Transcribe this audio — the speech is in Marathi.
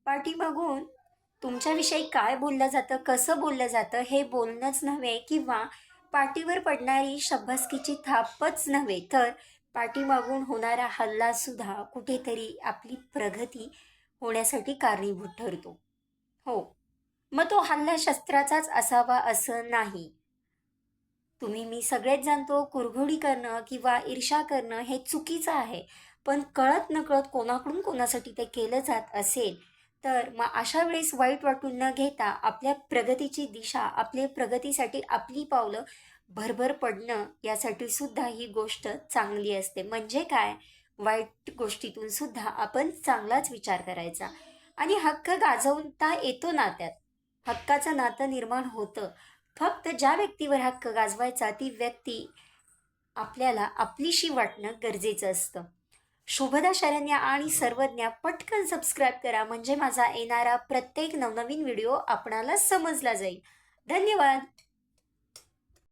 पाठीमागून तुमच्याविषयी काय बोललं जातं, कसं बोललं जातं हे बोलणंच नव्हे किंवा पाठीवर पडणारी शाब्बासकीची थापच नव्हे, तर पाठीमागून होणारा हल्लासुद्धा कुठेतरी आपली प्रगती होण्यासाठी कारणीभूत ठरतो. हो, मग तो हल्ला शस्त्राचाच असावा असं नाही. तुम्ही मी सगळेच जाणतो कुरघोडी करणं किंवा ईर्ष्या करणं हे चुकीचं आहे. पण कळत नकळत कोणाकडून कोणासाठी ते केलं जात असेल, तर मग अशा वेळेस वाईट वाटून न घेता आपल्या प्रगतीची दिशा, आपल्या प्रगतीसाठी आपली पावलं भरभर पडणं यासाठी सुद्धा ही गोष्ट चांगली असते. म्हणजे काय? वाईट गोष्टीतून सुद्धा आपण चांगलाच विचार करायचा आणि हक्क गाजवता येतो नात्यात. हक्काचं नातं निर्माण होतं. फक्त ज्या व्यक्तीवर हक्क गाजवायचा ती व्यक्ती आपल्याला आपलीशी वाटणं गरजेचं असतं. शुभदा शरण्या आणि सर्वज्ञा पटकन सबस्क्राईब करा म्हणजे माझा येणारा प्रत्येक नवनवीन व्हिडिओ आपणाला समजला जाईल. धन्यवाद.